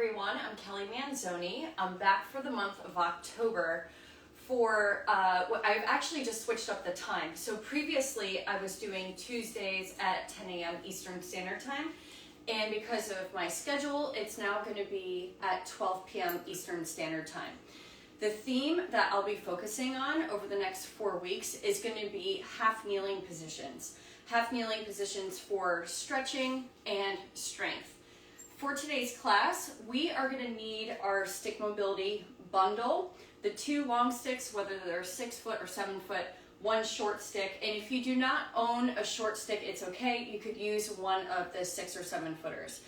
everyone, I'm Kelly Manzone. I'm back for the month of October for, I've actually just switched up the time. So previously I was doing Tuesdays at 10 a.m. Eastern Standard Time, and because of my schedule, it's now going to be at 12 p.m. Eastern Standard Time. The theme that I'll be focusing on over the next 4 weeks is going to be half kneeling positions. Half kneeling positions for stretching and strength. For today's class, we are going to need our stick mobility bundle, the 2 long sticks, whether they're 6 foot or 7 foot, 1 short stick. And if you do not own a short stick, it's okay. You could use one of the 6 or 7 footers.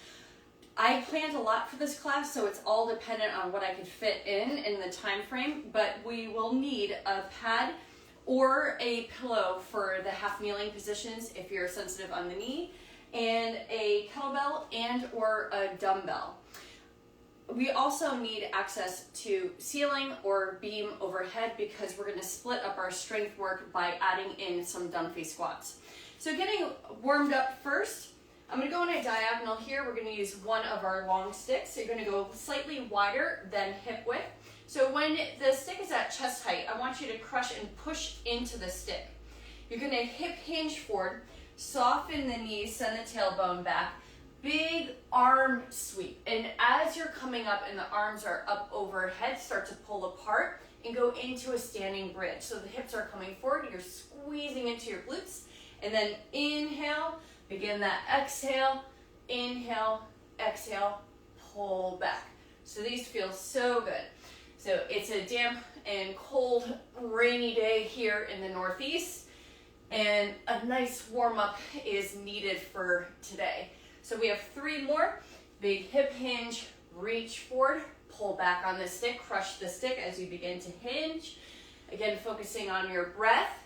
I planned a lot for this class, so it's all dependent on what I could fit in the time frame, but we will need a pad or a pillow for the half kneeling positions if you're sensitive on the knee, and a kettlebell and or a dumbbell. We also need access to ceiling or beam overhead because we're going to split up our strength work by adding in some Dumpy Squats. So getting warmed up first, I'm going to go on a diagonal here. We're going to use one of our long sticks. So you're going to go slightly wider than hip width. So when the stick is at chest height, I want you to crush and push into the stick. You're going to hip hinge forward, soften the knees, send the tailbone back, big arm sweep. And as you're coming up and the arms are up overhead, start to pull apart and go into a standing bridge. So the hips are coming forward, you're squeezing into your glutes, and then inhale, begin that exhale, inhale, exhale, pull back. So these feel so good. So it's a damp and cold, rainy day here in the Northeast, and a nice warm-up is needed for today. So we have 3 more. Big hip hinge, reach forward, pull back on the stick, crush the stick as you begin to hinge. Again, focusing on your breath.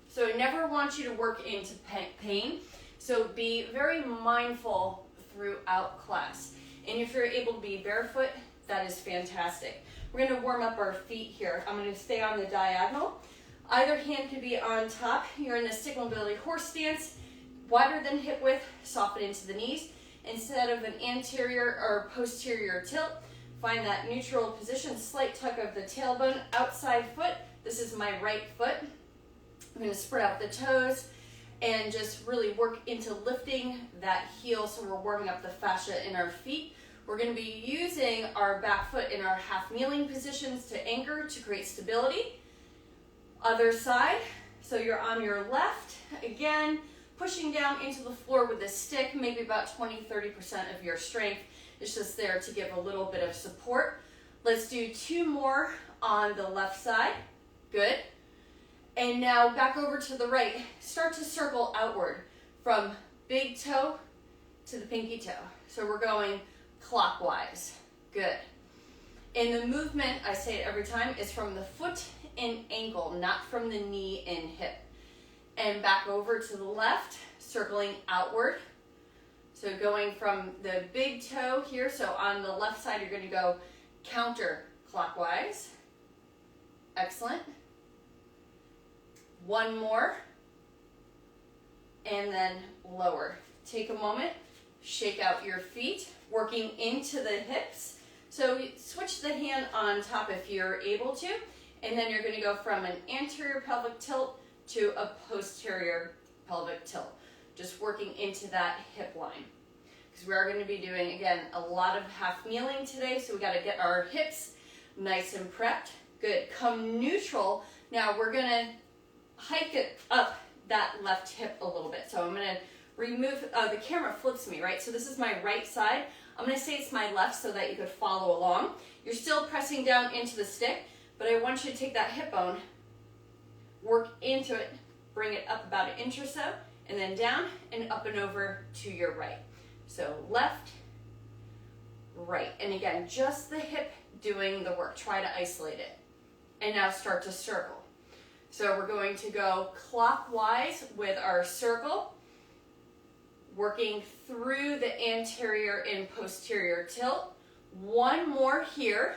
So I never want you to work into pain, so be very mindful throughout class. And if you're able to be barefoot, that is fantastic. We're going to warm up our feet here. I'm going to stay on the diagonal. Either hand could be on top. You're in the stick mobility horse stance, wider than hip width, soften into the knees. Instead of an anterior or posterior tilt, find that neutral position, slight tuck of the tailbone, outside foot. This is my right foot. I'm going to spread out the toes and just really work into lifting that heel so we're warming up the fascia in our feet. We're going to be using our back foot in our half kneeling positions to anchor to create stability. Other side, so you're on your left, again, pushing down into the floor with a stick, maybe about 20-30% of your strength. It's just there to give a little bit of support. Let's do 2 more on the left side. Good. And now back over to the right. Start to circle outward from big toe to the pinky toe. So we're going clockwise. Good. And the movement, I say it every time, is from the foot and ankle, not from the knee and hip. And back over to the left, circling outward. So going from the big toe here, so on the left side, you're going to go counterclockwise. Excellent. 1 more. And then lower. Take a moment, shake out your feet, working into the hips. So switch the hand on top if you're able to, and then you're going to go from an anterior pelvic tilt to a posterior pelvic tilt, just working into that hip line. Because we are going to be doing, again, a lot of half kneeling today, so we got to get our hips nice and prepped. Good. Come neutral. Now we're going to hike it up that left hip a little bit. So I'm going to remove, the camera flips me, right? So this is my right side. I'm going to say it's my left so that you could follow along. You're still pressing down into the stick, but I want you to take that hip bone, work into it, bring it up about 1 inch or so, and then down and up and over to your right. So left, right. And again, just the hip doing the work. Try to isolate it. And now start to circle. So we're going to go clockwise with our circle, working through the anterior and posterior tilt. 1 more here,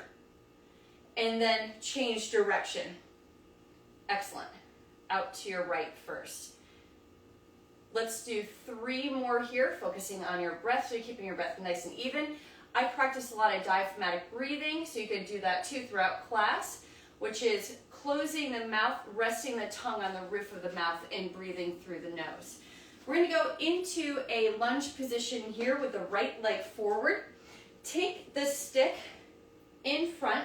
and then change direction. Excellent. Out to your right first. Let's do 3 more here, focusing on your breath, so you're keeping your breath nice and even. I practice a lot of diaphragmatic breathing, so you could do that too throughout class, which is closing the mouth, resting the tongue on the roof of the mouth, and breathing through the nose. We're going to go into a lunge position here with the right leg forward. Take the stick in front,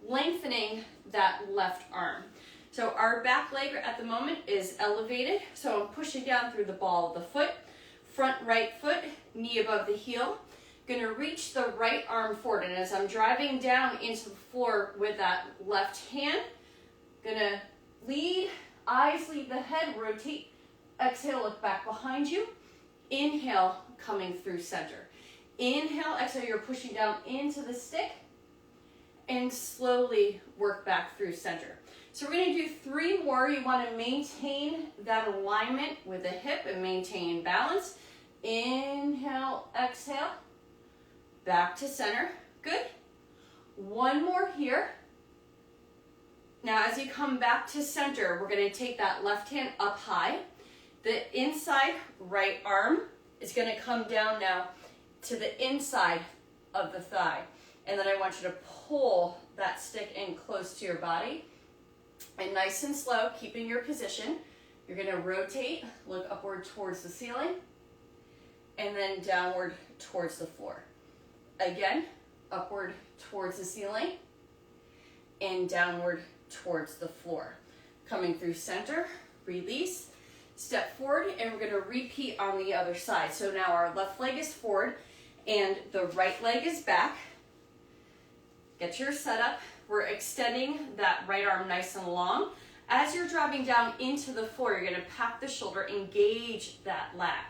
lengthening that left arm. So our back leg at the moment is elevated, so I'm pushing down through the ball of the foot. Front right foot, knee above the heel. Gonna reach the right arm forward, and as I'm driving down into the floor with that left hand, gonna lead, eyes lead the head, rotate, exhale, look back behind you. Inhale, coming through center. Inhale, exhale, you're pushing down into the stick, and slowly work back through center. So we're going to do 3 more. You want to maintain that alignment with the hip and maintain balance. Inhale, exhale, back to center. Good. 1 more here. Now as you come back to center, we're going to take that left hand up high. The inside right arm is going to come down now to the inside of the thigh. And then I want you to pull that stick in close to your body. And nice and slow, keeping your position. You're going to rotate, look upward towards the ceiling, and then downward towards the floor. Again, upward towards the ceiling, and downward towards the floor. Coming through center, release, step forward, and we're going to repeat on the other side. So now our left leg is forward, and the right leg is back. Get your setup. We're extending that right arm nice and long. As you're dropping down into the floor, you're going to pack the shoulder, engage that lat.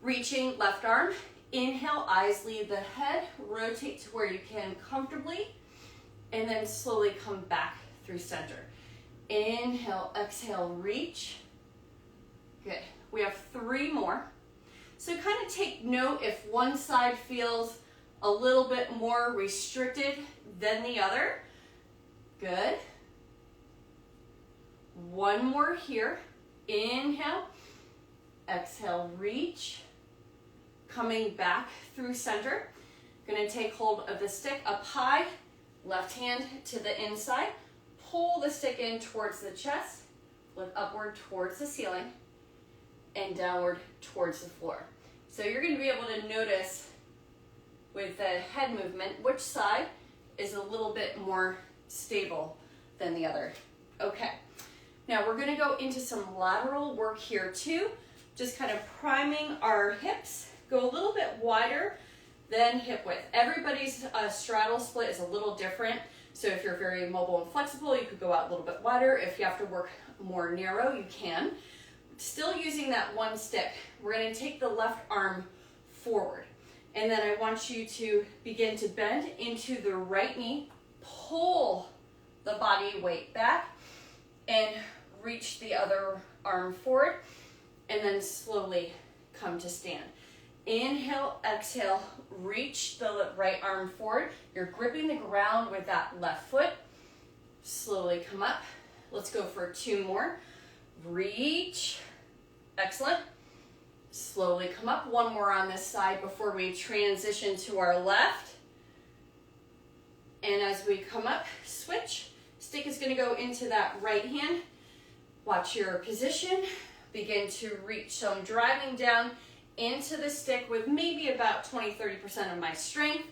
Reaching left arm, inhale, eyes lead the head, rotate to where you can comfortably, and then slowly come back through center. Inhale, exhale, reach. Good. We have 3 more. So kind of take note if one side feels a little bit more restricted than the other. Good. 1 more here. Inhale, exhale, reach. Coming back through center. Going to take hold of the stick up high, left hand to the inside. Pull the stick in towards the chest, look upward towards the ceiling, and downward towards the floor. So you're going to be able to notice with the head movement which side is a little bit more stable than the other. Okay, now we're going to go into some lateral work here too, just kind of priming our hips. Go a little bit wider than hip width. Everybody's straddle split is a little different, so if you're very mobile and flexible, you could go out a little bit wider. If you have to work more narrow, you can. Still using that one stick, we're going to take the left arm forward. And then I want you to begin to bend into the right knee, pull the body weight back, and reach the other arm forward, and then slowly come to stand. Inhale, exhale, reach the right arm forward. You're gripping the ground with that left foot. Slowly come up. Let's go for 2 more. Reach. Excellent. Slowly come up. 1 more on this side before we transition to our left. And as we come up, switch. Stick is going to go into that right hand. Watch your position. Begin to reach. So I'm driving down into the stick with maybe about 20-30% of my strength.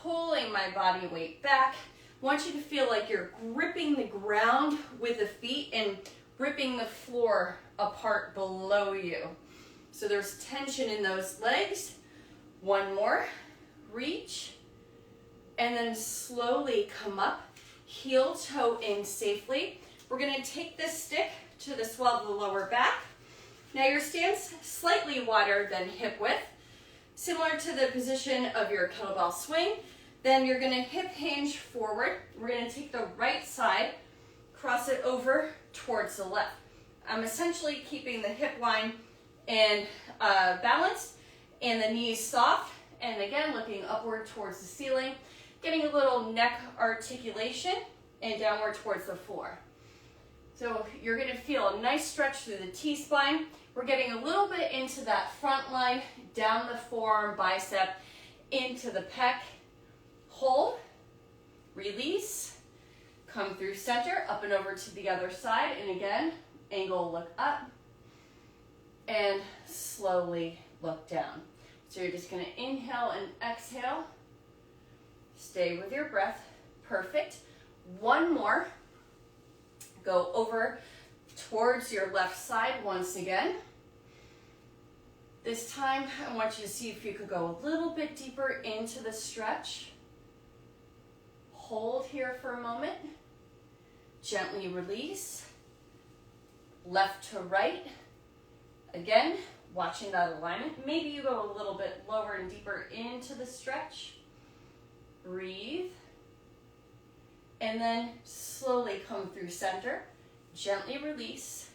Pulling my body weight back. Want you to feel like you're gripping the ground with the feet and ripping the floor apart below you. So there's tension in those legs. 1 more. Reach. And then slowly come up. Heel toe in safely. We're going to take this stick to the swell of the lower back. Now your stance slightly wider than hip width, similar to the position of your kettlebell swing. Then you're going to hip hinge forward. We're going to take the right side, cross it over towards the left. I'm essentially keeping the hip line and balanced and the knees soft. And again, looking upward towards the ceiling, getting a little neck articulation and downward towards the floor. So you're gonna feel a nice stretch through the T-spine. We're getting a little bit into that front line, down the forearm, bicep, into the pec. Hold, release, come through center, up and over to the other side, and again, angle, look up, and slowly look down. So you're just gonna inhale and exhale. Stay with your breath, perfect. One more. Go over towards your left side once again. This time, I want you to see if you could go a little bit deeper into the stretch. Hold here for a moment. Gently release. Left to right. Again, watching that alignment. Maybe you go a little bit lower and deeper into the stretch. Breathe. And then slowly come through center, gently release,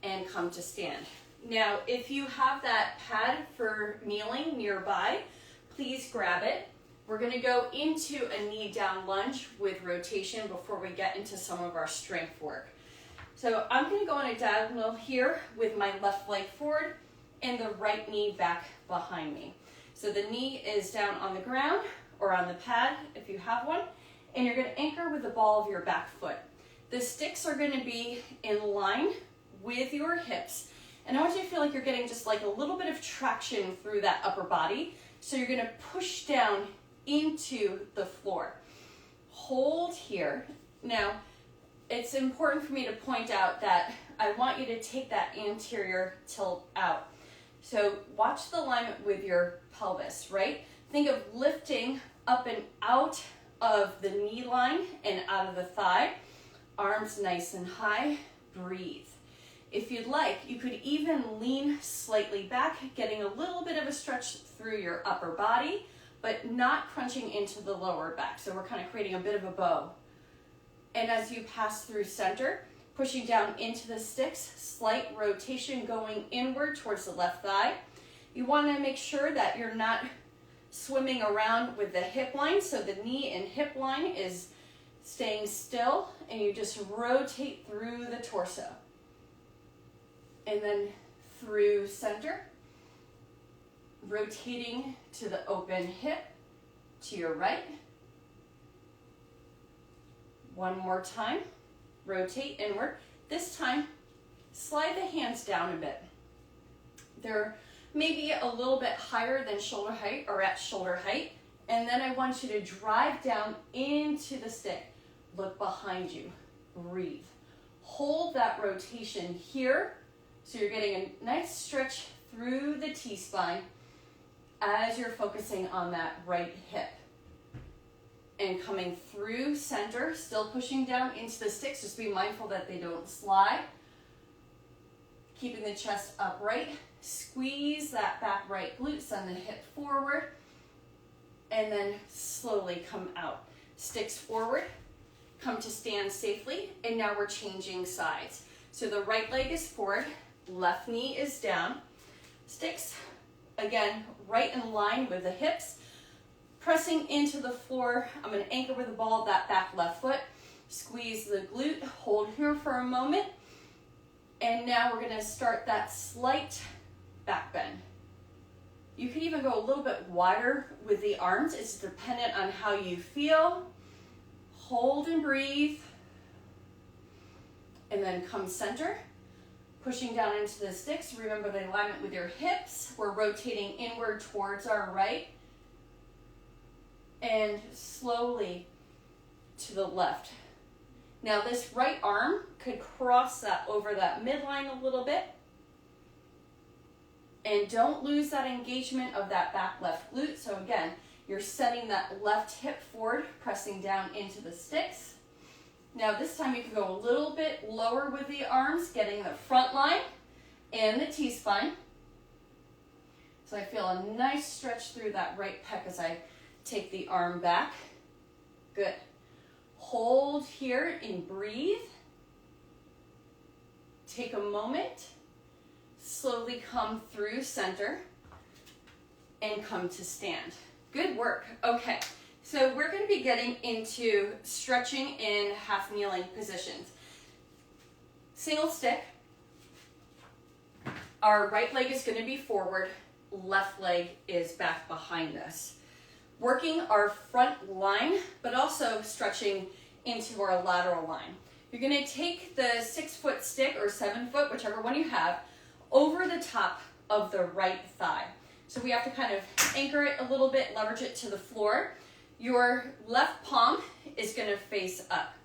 and come to stand. Now, if you have that pad for kneeling nearby, please grab it. We're gonna go into a knee down lunge with rotation before we get into some of our strength work. So I'm gonna go on a diagonal here with my left leg forward and the right knee back behind me. So the knee is down on the ground or on the pad if you have one, and you're gonna anchor with the ball of your back foot. The sticks are gonna be in line with your hips, and I want you to feel like you're getting just like a little bit of traction through that upper body. So you're gonna push down into the floor. Hold here. Now, it's important for me to point out that I want you to take that anterior tilt out. So watch the alignment with your pelvis, right? Think of lifting up and out of the knee line and out of the thigh. Arms nice and high. Breathe. If you'd like, you could even lean slightly back, getting a little bit of a stretch through your upper body, but not crunching into the lower back. So we're kind of creating a bit of a bow. And as you pass through center, pushing down into the sticks, slight rotation going inward towards the left thigh. You want to make sure that you're not swimming around with the hip line, so the knee and hip line is staying still, and you just rotate through the torso. And then through center, rotating to the open hip, to your right. One more time, rotate inward. This time, slide the hands down a bit. They're maybe a little bit higher than shoulder height or at shoulder height. And then I want you to drive down into the stick. Look behind you, breathe. Hold that rotation here. So you're getting a nice stretch through the T-spine as you're focusing on that right hip. And coming through center, still pushing down into the sticks. Just be mindful that they don't slide. Keeping the chest upright. Squeeze that back right glute, send the hip forward. And then slowly come out. Sticks forward, come to stand safely. And now we're changing sides. So the right leg is forward, left knee is down. Sticks, again, right in line with the hips. Pressing into the floor, I'm going to anchor with the ball of that back left foot. Squeeze the glute, hold here for a moment. And now we're going to start that slight back bend. You can even go a little bit wider with the arms. It's dependent on how you feel. Hold and breathe. And then come center. Pushing down into the sticks. Remember the alignment with your hips. We're rotating inward towards our right. And slowly to the left. Now this right arm could cross that over that midline a little bit. And don't lose that engagement of that back left glute. So again, you're setting that left hip forward, pressing down into the sticks. Now this time you can go a little bit lower with the arms, getting the front line and the T-spine. So I feel a nice stretch through that right pec as I take the arm back. Good. Hold here and breathe. Take a moment. Slowly come through center and come to stand. Good work. Okay, so we're going to be getting into stretching in half kneeling positions. single stick. Our right leg is going to be forward, left leg is back behind us. Working our front line, but also stretching into our lateral line. You're going to take the 6 foot stick or 7 foot, whichever one you have, over the top of the right thigh. So we have to kind of anchor it a little bit, leverage it to the floor. Your left palm is going to face up.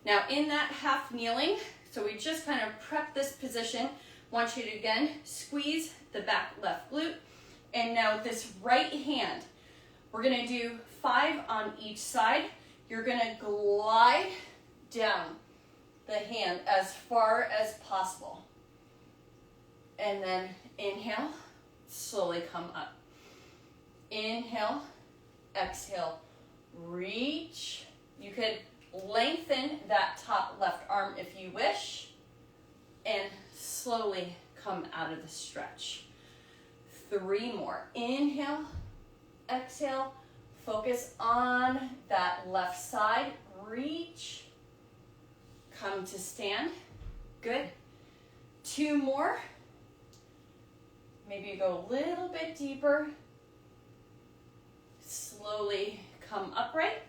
Now in that half kneeling, so we just kind of prep this position, want you to again squeeze the back left glute. And now this right hand, we're going to do 5 on each side. You're going to glide down the hand as far as possible. And then inhale, slowly come up. Inhale, exhale, reach. You could lengthen that top left arm if you wish, and slowly come out of the stretch. 3 more. Inhale, exhale, focus on that left side, reach, come to stand. Good. 2 more. Maybe you go a little bit deeper. Slowly come upright.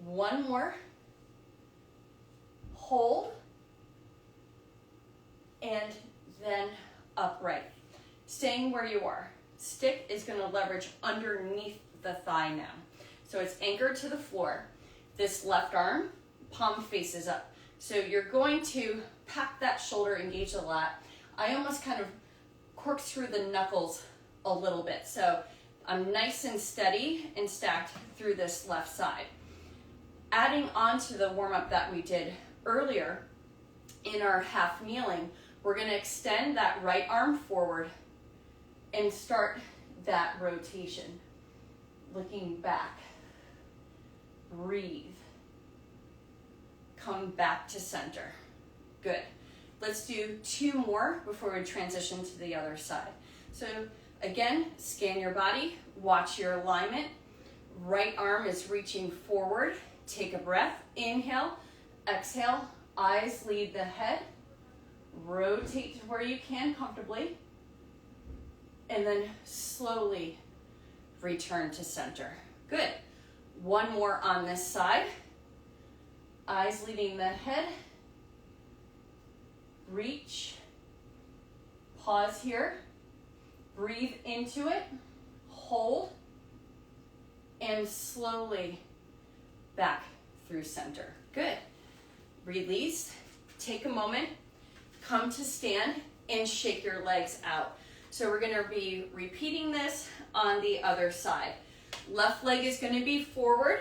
1 more. Hold. And then upright. Staying where you are. Stick is going to leverage underneath the thigh now. So it's anchored to the floor. This left arm, palm faces up. So you're going to pack that shoulder, engage the lat. I almost kind of corkscrew the knuckles a little bit. So I'm nice and steady and stacked through this left side. Adding on to the warm-up that we did earlier in our half kneeling, we're going to extend that right arm forward and start that rotation. Looking back. Breathe. Come back to center. Good. Let's do 2 more before we transition to the other side. So again, scan your body, watch your alignment. Right arm is reaching forward. Take a breath. Inhale, exhale, eyes lead the head. Rotate to where you can comfortably. And then slowly return to center. Good. 1 more on this side. Eyes leading the head. Reach. Pause here. Breathe into it. Hold. And slowly back through center. Good. Release. Take a moment. Come to stand and shake your legs out. So we're going to be repeating this on the other side. Left leg is going to be forward.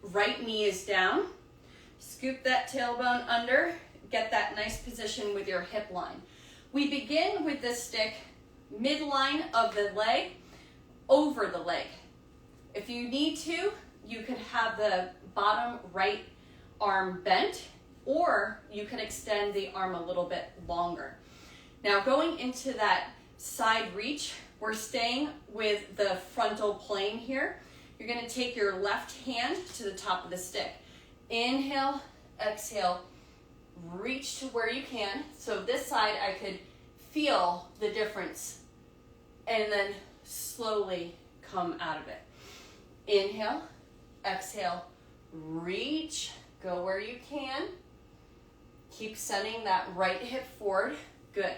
Right knee is down. Scoop that tailbone under. Get that nice position with your hip line. We begin with the stick midline of the leg, over the leg. If you need to, you could have the bottom right arm bent, or you can extend the arm a little bit longer. Now going into that side reach, we're staying with the frontal plane here. You're going to take your left hand to the top of the stick. Inhale, exhale, reach to where you can. So this side I could feel the difference, and then slowly come out of it. Inhale, exhale, reach, go where you can. Keep sending that right hip forward. Good.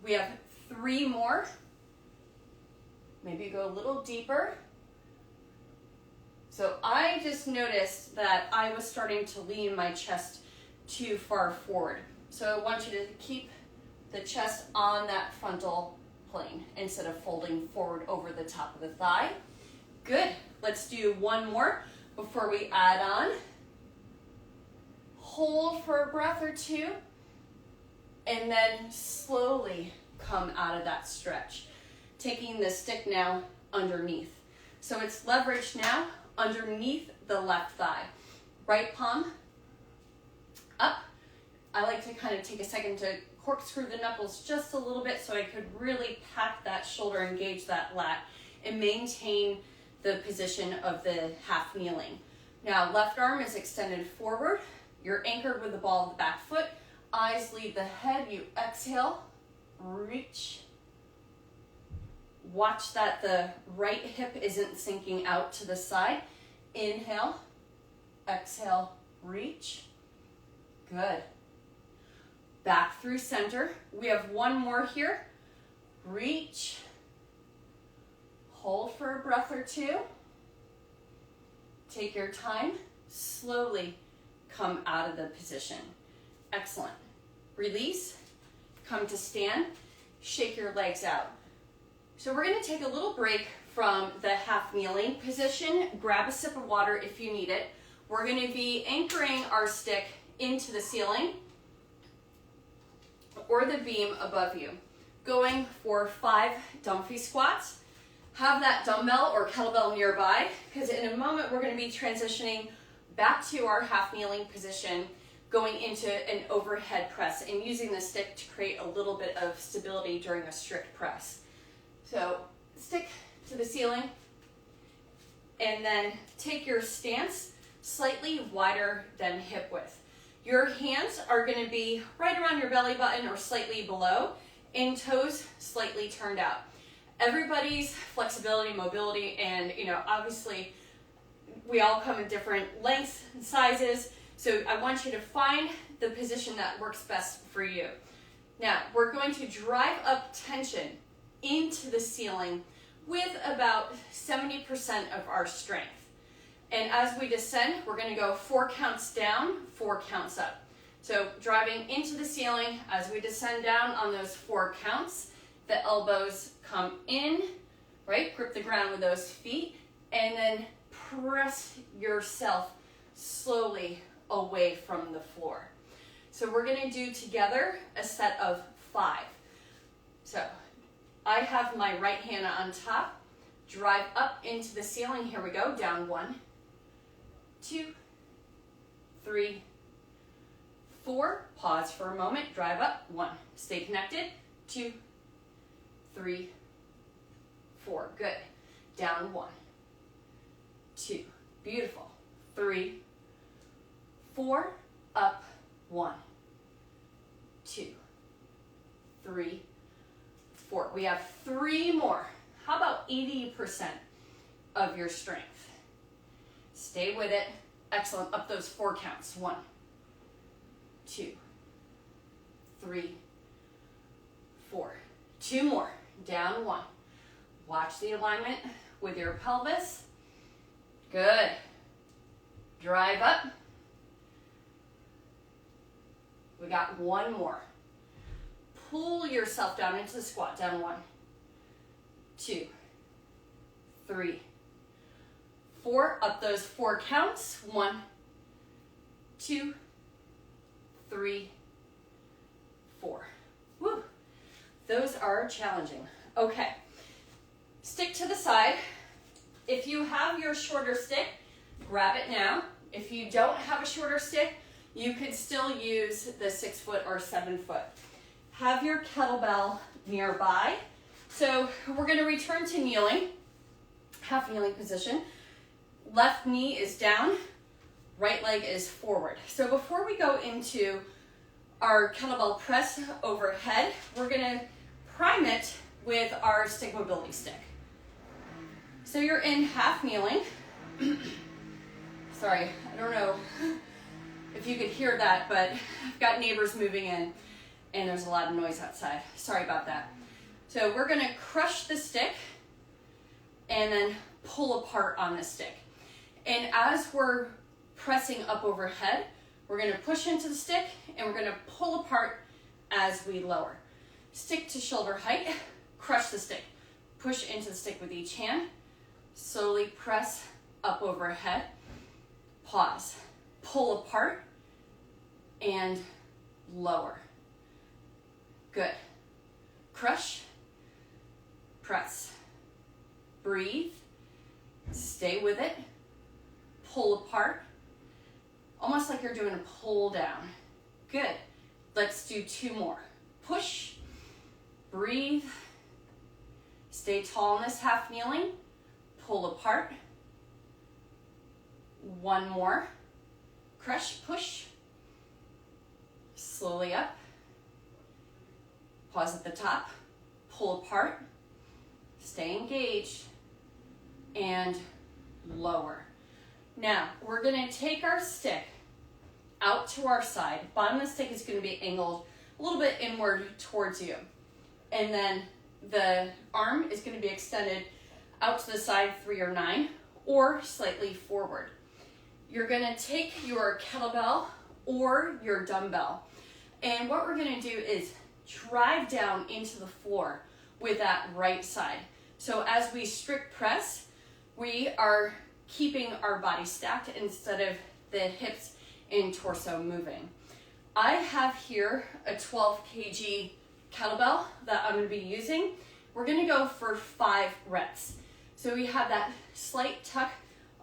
We have 3 more. Maybe go a little deeper. So I just noticed that I was starting to lean my chest too far forward. So I want you to keep the chest on that frontal plane instead of folding forward over the top of the thigh. Good. Let's do 1 more before we add on. Hold for a breath or 2, and then slowly come out of that stretch. Taking the stick now underneath. So it's leveraged now underneath the left thigh. Right palm up. I like to kind of take a second to corkscrew the knuckles just a little bit so I could really pack that shoulder, engage that lat, and maintain the position of the half kneeling. Now left arm is extended forward. You're anchored with the ball of the back foot. Eyes lead the head. You exhale, reach. Watch that the right hip isn't sinking out to the side. Inhale, exhale, reach. Good. Back through center. We have one more here. Reach. Hold for a breath or two. Take your time. Slowly come out of the position. Excellent. Release. Come to stand. Shake your legs out. So we're going to take a little break from the half kneeling position. Grab a sip of water if you need it. We're going to be anchoring our stick into the ceiling or the beam above you. Going for 5 Dumpy Squats. Have that dumbbell or kettlebell nearby, because in a moment we're going to be transitioning back to our half kneeling position, going into an overhead press and using the stick to create a little bit of stability during a strict press. So stick to the ceiling and then take your stance slightly wider than hip width. Your hands are going to be right around your belly button or slightly below, and toes slightly turned out. Everybody's flexibility, mobility, and obviously we all come in different lengths and sizes, so I want you to find the position that works best for you. Now we're going to drive up tension into the ceiling with about 70% of our strength. And as we descend, we're going to go 4 counts down, 4 counts up. So driving into the ceiling as we descend down on those 4 counts, the elbows come in, right? Grip the ground with those feet, and then press yourself slowly away from the floor. So we're going to do together a set of 5. So I have my right hand on top, drive up into the ceiling. Here we go, down 1, 2, 3, 4. Pause for a moment, drive up, 1. Stay connected, 2, 3, 4. Good. Down 1, 2. Beautiful. 3, 4. Up 1, 2, 3, 4. We have 3 more. How about 80% of your strength? Stay with it. Excellent. Up those 4 counts. 1, 2, 3, 4. 2 more. Down 1. Watch the alignment with your pelvis. Good. Drive up. We got 1 more. Pull yourself down into the squat. Down 1, 2, 3, 4. Up those 4 counts. 1, 2, 3, 4. Woo. Those are challenging. Okay. Stick to the side. If you have your shorter stick, grab it now. If you don't have a shorter stick, you could still use the 6 foot or 7 foot. Have your kettlebell nearby. So we're going to return to kneeling, half kneeling position. Left knee is down, right leg is forward. So before we go into our kettlebell press overhead, we're going to prime it with our stick mobility stick. So you're in half kneeling. Sorry, I don't know if you could hear that, but I've got neighbors moving in and there's a lot of noise outside. Sorry about that. So we're gonna crush the stick and then pull apart on the stick. And as we're pressing up overhead, we're gonna push into the stick and we're gonna pull apart as we lower. Stick to shoulder height, crush the stick. Push into the stick with each hand, slowly press up overhead, pause, pull apart, and lower. Good. Crush, press, breathe, stay with it, pull apart, almost like you're doing a pull down. Good. Let's do 2 more. Push, breathe, stay tall in this half kneeling, pull apart. 1 more. Crush, push, slowly up. Pause at the top, pull apart, stay engaged, and lower. Now, we're gonna take our stick out to our side. Bottom of the stick is gonna be angled a little bit inward towards you. And then the arm is gonna be extended out to the side 3 or 9, or slightly forward. You're gonna take your kettlebell or your dumbbell, and what we're gonna do is drive down into the floor with that right side. So as we strict press, we are keeping our body stacked instead of the hips and torso moving. I have here a 12 kg kettlebell that I'm going to be using. We're going to go for 5 reps. So we have that slight tuck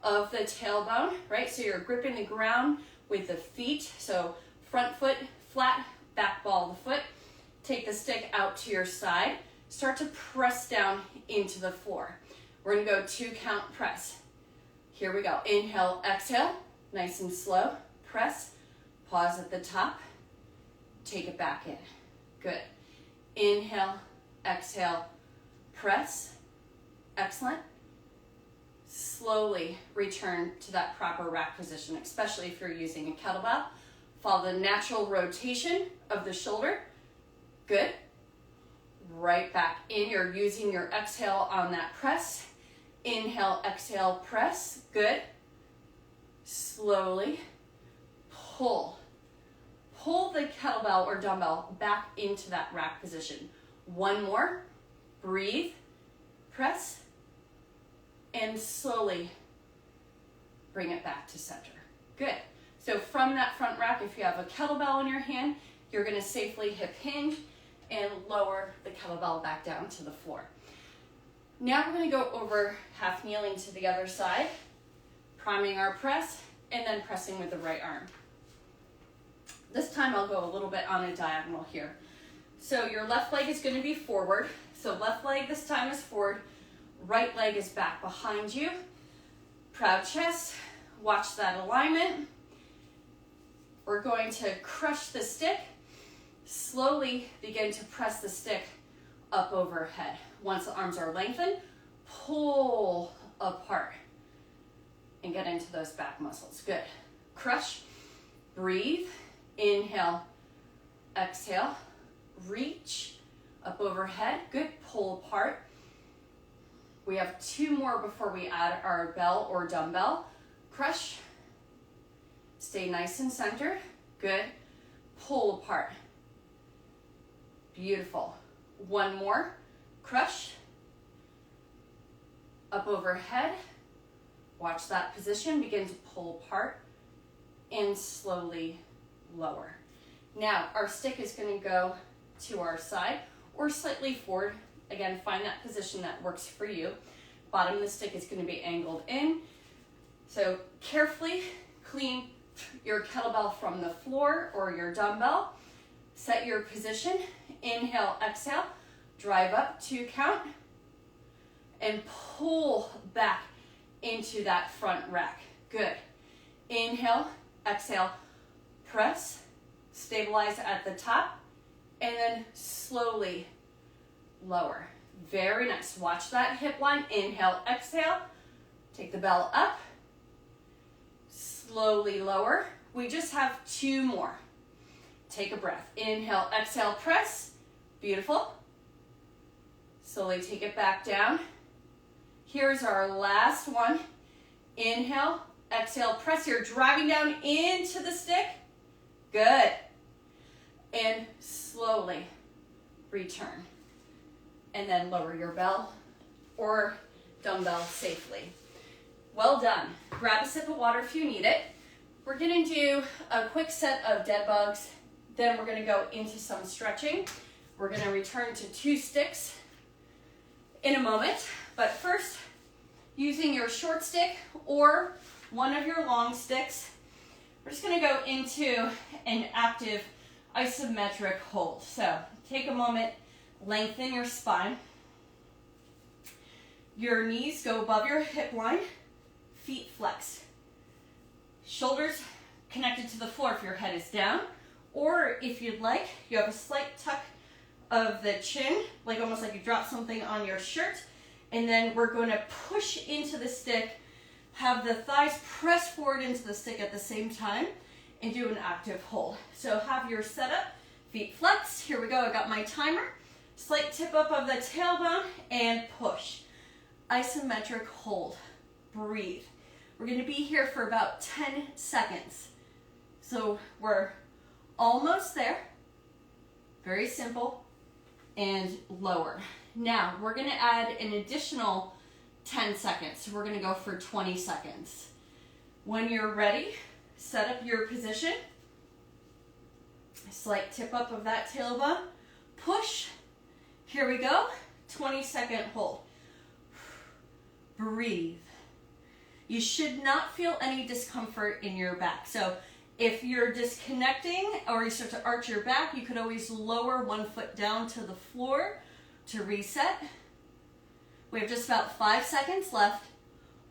of the tailbone, right? So you're gripping the ground with the feet. So front foot flat, back ball of the foot. Take the stick out to your side. Start to press down into the floor. We're going to go 2 count press. Here we go. Inhale, exhale, nice and slow. Press, pause at the top, take it back in. Good. Inhale, exhale, press. Excellent. Slowly return to that proper rack position, especially if you're using a kettlebell. Follow the natural rotation of the shoulder. Good. Right back in. You're using your exhale on that press. Inhale, exhale, press. Good. Slowly pull. Pull the kettlebell or dumbbell back into that rack position. 1 more. Breathe. Press. And slowly bring it back to center. Good. So from that front rack, if you have a kettlebell in your hand, you're going to safely hip hinge and lower the kettlebell back down to the floor. Now we're going to go over half kneeling to the other side, priming our press, and then pressing with the right arm. This time I'll go a little bit on a diagonal here. So your left leg is going to be forward. So left leg this time is forward, right leg is back behind you. Proud chest, watch that alignment. We're going to crush the stick, slowly begin to press the stick up overhead. Once the arms are lengthened, pull apart and get into those back muscles. Good. Crush, breathe, inhale, exhale, reach up overhead. Good. Pull apart. We have 2 more before we add our bell or dumbbell. Crush, stay nice and centered. Good. Pull apart. Beautiful. 1 more. Crush, up overhead, watch that position, begin to pull apart, and slowly lower. Now, our stick is going to go to our side or slightly forward. Again, find that position that works for you. Bottom of the stick is going to be angled in. So carefully clean your kettlebell from the floor or your dumbbell. Set your position. Inhale, exhale. Drive up 2 count and pull back into that front rack. Good. Inhale, exhale, press, stabilize at the top, and then slowly lower. Very nice. Watch that hip line. Inhale, exhale, take the bell up, slowly lower. We just have 2 more. Take a breath. Inhale, exhale, press. Beautiful. Slowly take it back down. Here's our last one. Inhale, exhale, press. You're driving down into the stick. Good. And slowly return. And then lower your bell or dumbbell safely. Well done. Grab a sip of water if you need it. We're going to do a quick set of dead bugs. Then we're going to go into some stretching. We're going to return to 2 sticks in a moment, but first, using your short stick or one of your long sticks, we're just going to go into an active isometric hold. So take a moment, lengthen your spine. Your knees go above your hip line, feet flex. Shoulders connected to the floor if your head is down, Or if you'd like, you have a slight tuck of the chin, like almost like you dropped something on your shirt. And then we're going to push into the stick, have the thighs press forward into the stick at the same time, and do an active hold. So have your setup, feet flexed. Here we go, I got my timer. Slight tip up of the tailbone and push. Isometric hold. Breathe. We're going to be here for about 10 seconds. So we're almost there. Very simple. And lower. Now we're going to add an additional 10 seconds. We're going to go for 20 seconds. When you're ready, set up your position. Slight tip up of that tailbone. Push. Here we go. 20-second hold. Breathe. You should not feel any discomfort in your back. So if you're disconnecting or you start to arch your back, you could always lower one foot down to the floor to reset. We have just about 5 seconds left.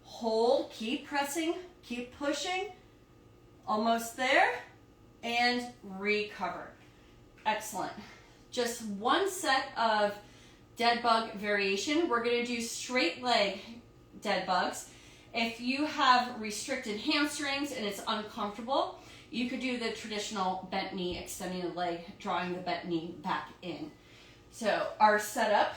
Hold, keep pressing, keep pushing. Almost there. And recover. Excellent. Just one set of dead bug variation. We're going to do straight leg dead bugs. If you have restricted hamstrings and it's uncomfortable, you could do the traditional bent knee, extending the leg, drawing the bent knee back in. So our setup,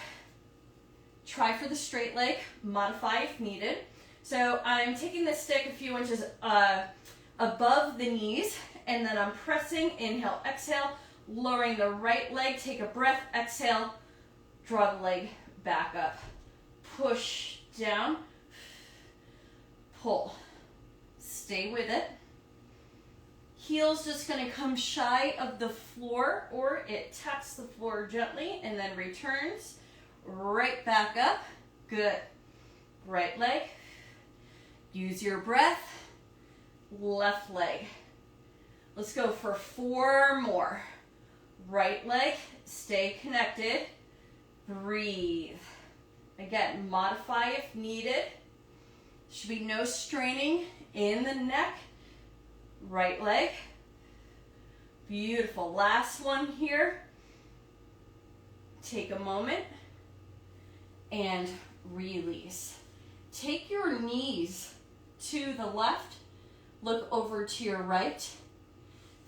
try for the straight leg, modify if needed. So I'm taking the stick a few inches above the knees, and then I'm pressing, inhale, exhale, lowering the right leg, take a breath, exhale, draw the leg back up. Push down, pull, stay with it. Heel's just going to come shy of the floor, or it taps the floor gently and then returns right back up. Good. Right leg. Use your breath. Left leg. Let's go for 4 more. Right leg. Stay connected. Breathe. Again, modify if needed. Should be no straining in the neck. Right leg. Beautiful. Last one here. Take a moment and release. Take your knees to the left. Look over to your right.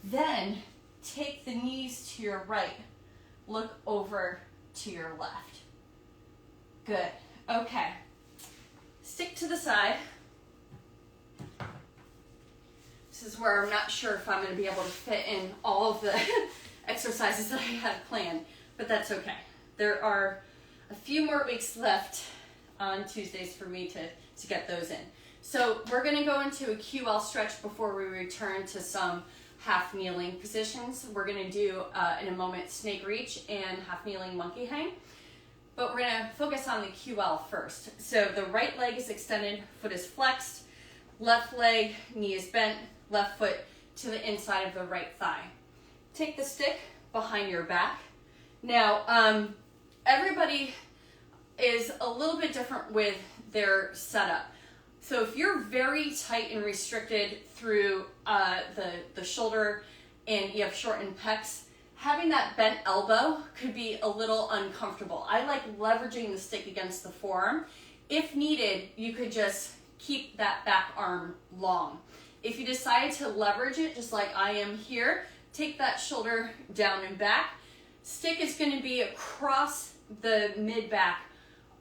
Then take the knees to your right. Look over to your left. Good. Okay. Stick to the side. This is where I'm not sure if I'm going to be able to fit in all of the exercises that I had planned, but that's okay. There are a few more weeks left on Tuesdays for me to get those in. So we're going to go into a QL stretch before we return to some half kneeling positions. We're going to do, in a moment, snake reach and half kneeling monkey hang. But we're going to focus on the QL first. So the right leg is extended, foot is flexed, left leg, knee is bent, left foot to the inside of the right thigh. Take the stick behind your back. Now, everybody is a little bit different with their setup. So if you're very tight and restricted through the shoulder and you have shortened pecs, having that bent elbow could be a little uncomfortable. I like leveraging the stick against the forearm. If needed, you could just keep that back arm long. If you decide to leverage it, just like I am here, take that shoulder down and back. Stick is going to be across the mid-back,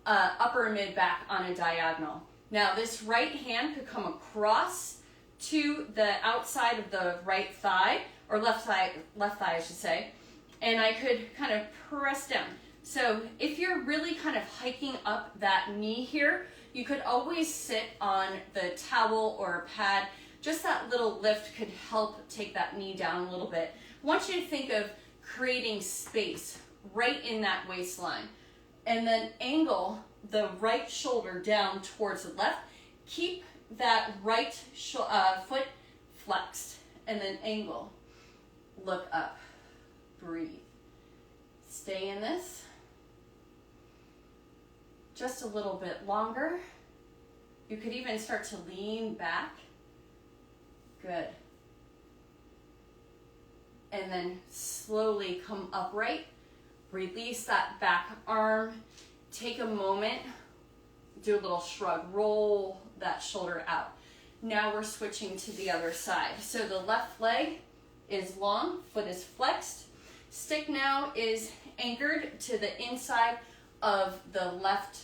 upper mid-back on a diagonal. Now this right hand could come across to the outside of the right thigh, or left thigh I should say, and I could kind of press down. So if you're really kind of hiking up that knee here, you could always sit on the towel or a pad. Just that little lift could help take that knee down a little bit. I want you to think of creating space right in that waistline. And then angle the right shoulder down towards the left. Keep that right foot flexed. And then angle. Look up. Breathe. Stay in this. Just a little bit longer. You could even start to lean back. Good. and then slowly come upright. Release that back arm. Take a moment, do a little shrug, roll that shoulder out. Now we're switching to the other side. So the left leg is long, foot is flexed. Stick now is anchored to the inside of the left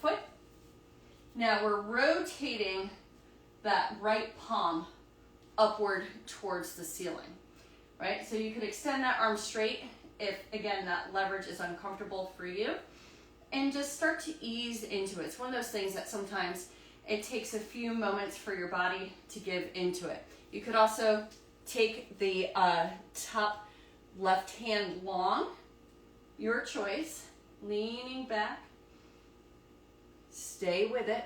foot. Now we're rotating that right palm upward towards the ceiling, right? So you could extend that arm straight if, again, that leverage is uncomfortable for you. And just start to ease into it. It's one of those things that sometimes it takes a few moments for your body to give into it. You could also take the top left hand long, your choice, leaning back. Stay with it.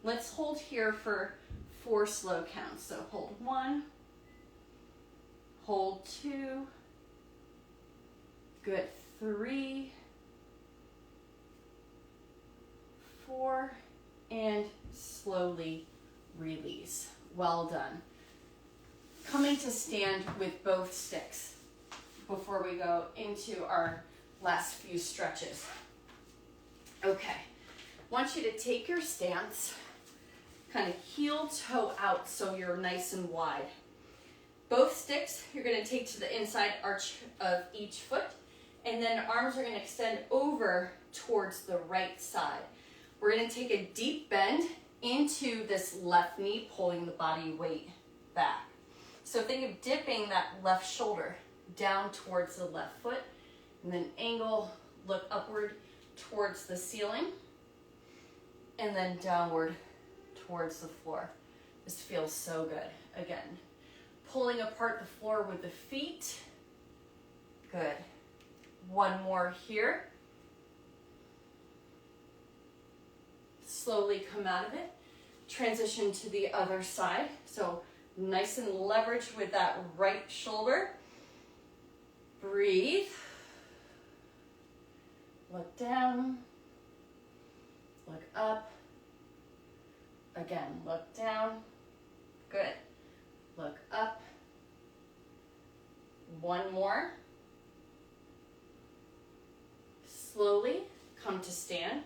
Let's hold here for 4 slow counts. So hold 1, hold 2, good, 3, 4, and slowly release. Well done. Coming to stand with both sticks before we go into our last few stretches. Okay, I want you to take your stance, kind of heel toe out so you're nice and wide. Both sticks you're going to take to the inside arch of each foot, and then arms are going to extend over towards the right side. We're going to take a deep bend into this left knee, pulling the body weight back. So think of dipping that left shoulder down towards the left foot, and then angle, look upward towards the ceiling, and then downward towards the floor. This feels so good. Again, pulling apart the floor with the feet. Good. One more here. Slowly come out of it. Transition to the other side. So nice and leverage with that right shoulder. Breathe. Look down. Look up. Again, look down. Good. Look up. One more. Slowly come to stand.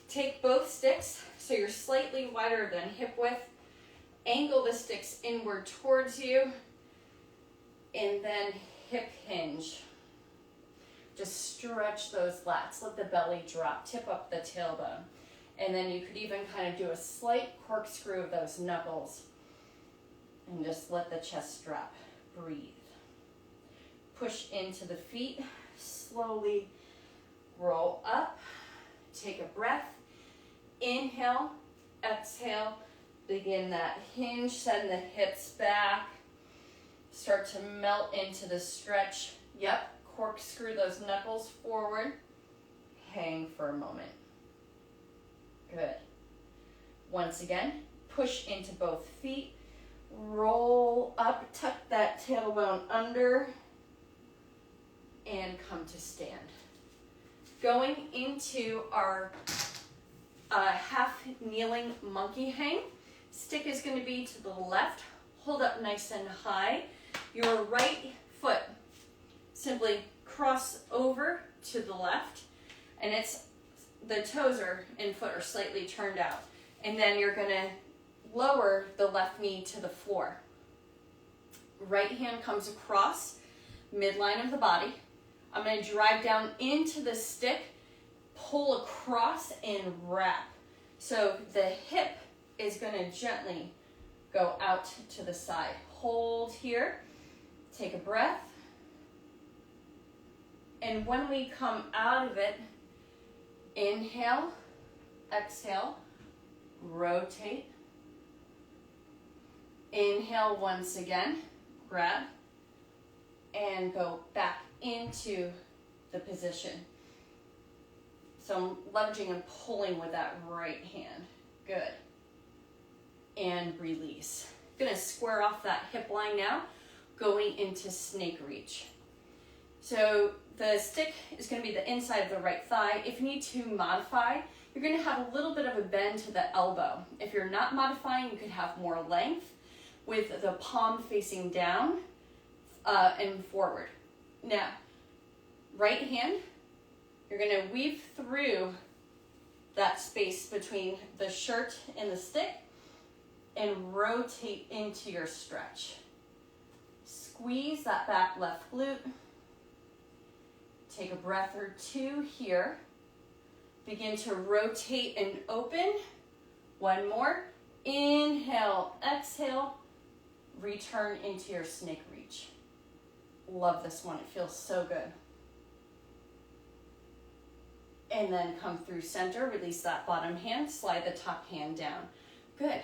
Take both sticks so you're slightly wider than hip width. Angle the sticks inward towards you. And then hip hinge. Just stretch those lats. Let the belly drop. Tip up the tailbone. And then you could even kind of do a slight corkscrew of those knuckles. And just let the chest drop. Breathe. Push into the feet. Slowly roll up. Take a breath. Inhale. Exhale. Begin that hinge. Send the hips back. Start to melt into the stretch. Yep. Corkscrew those knuckles forward. Hang for a moment. Good. Once again, push into both feet. Roll up, tuck that tailbone under, and come to stand. Going into our half kneeling monkey hang. Stick is going to be to the left. Hold up nice and high. Your right foot simply cross over to the left, and the toes and foot are slightly turned out. And then you're going to lower the left knee to the floor. Right hand comes across midline of the body. I'm going to drive down into the stick, pull across, and wrap. So the hip is going to gently go out to the side. Hold here. Take a breath. And when we come out of it, inhale, exhale, rotate. Inhale once again, grab, and go back into the position. So I'm leveraging and pulling with that right hand. Good. And release. Gonna square off that hip line now, going into snake reach. So the stick is going to be the inside of the right thigh. If you need to modify, you're going to have a little bit of a bend to the elbow. If you're not modifying, you could have more length with the palm facing down, and forward. Now, right hand, you're going to weave through that space between the shirt and the stick and rotate into your stretch. Squeeze that back left glute. Take a breath or two here. Begin to rotate and open. One more. Inhale, exhale. Return into your snake reach. Love this one. It feels so good. And then come through center. Release that bottom hand. Slide the top hand down. Good.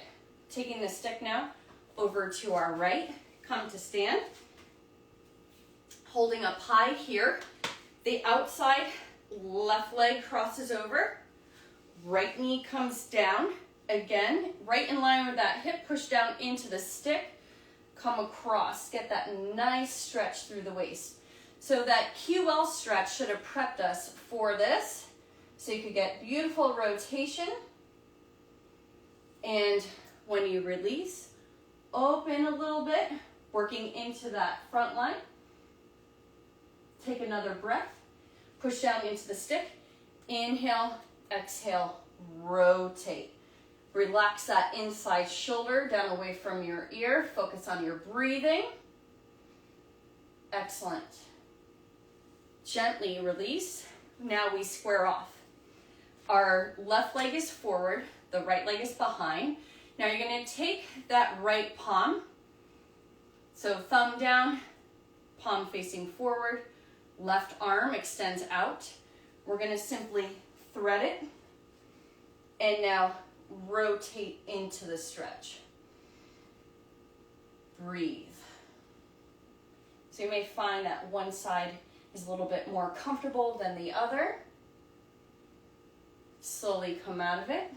Taking the stick now over to our right. Come to stand. Holding up high here. The outside left leg crosses over. Right knee comes down. Again, right in line with that hip. Push down into the stick. Come across. Get that nice stretch through the waist. So that QL stretch should have prepped us for this. So you could get beautiful rotation. And when you release, open a little bit, working into that front line. Take another breath. Push down into the stick. Inhale, exhale, rotate. Relax that inside shoulder down away from your ear. Focus on your breathing. Excellent. Gently release. Now we square off. Our left leg is forward. The right leg is behind. Now you're going to take that right palm. So thumb down, palm facing forward. Left arm extends out. We're going to simply thread it. And now rotate into the stretch. Breathe. So you may find that one side is a little bit more comfortable than the other. Slowly come out of it.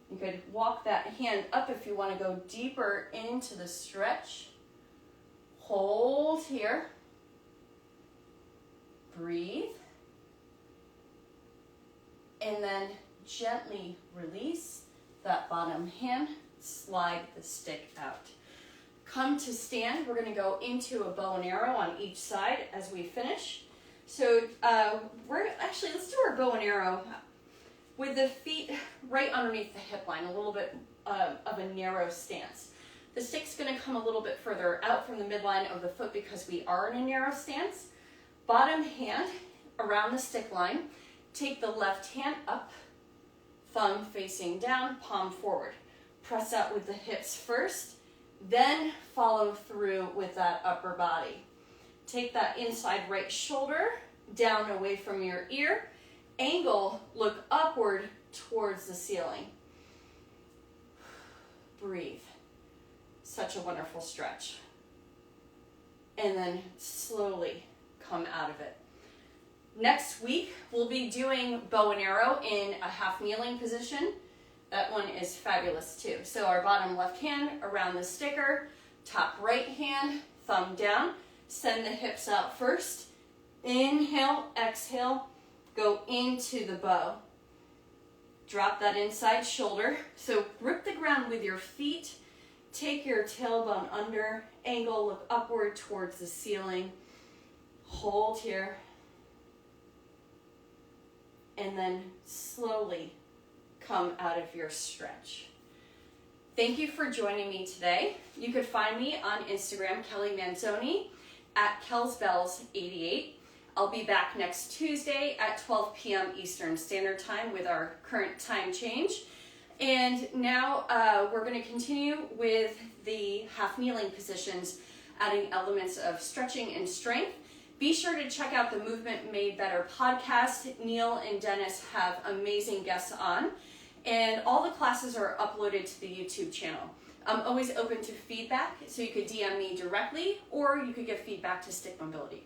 You could walk that hand up if you want to go deeper into the stretch. Hold here. Breathe. And then gently release that bottom hand. Slide the stick out. Come to stand. We're going to go into a bow and arrow on each side as we finish. So let's do our bow and arrow with the feet right underneath the hip line, a little bit of a narrow stance. The stick's going to come a little bit further out from the midline of the foot because we are in a narrow stance. Bottom hand around the stick line. Take the left hand up, thumb facing down, palm forward. Press out with the hips first, then follow through with that upper body. Take that inside right shoulder down away from your ear. Angle, look upward towards the ceiling. Breathe. Such a wonderful stretch. And then slowly come out of it. Next week, we'll be doing bow and arrow in a half kneeling position. That one is fabulous too. So our bottom left hand around the sticker, top right hand, thumb down. Send the hips out first. Inhale, exhale, go into the bow. Drop that inside shoulder. So grip the ground with your feet. Take your tailbone under. Angle, look upward towards the ceiling. Hold here. And then slowly come out of your stretch. Thank you for joining me today. You could find me on Instagram, Kelly Manzone, at KelsBells88. I'll be back next Tuesday at 12 p.m. Eastern Standard Time with our current time change. And now we're going to continue with the half kneeling positions, adding elements of stretching and strength. Be sure to check out the Movement Made Better podcast. Neil and Dennis have amazing guests on, and all the classes are uploaded to the YouTube channel. I'm always open to feedback, so you could DM me directly, or you could give feedback to Stick Mobility.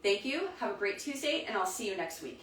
Thank you, have a great Tuesday, and I'll see you next week.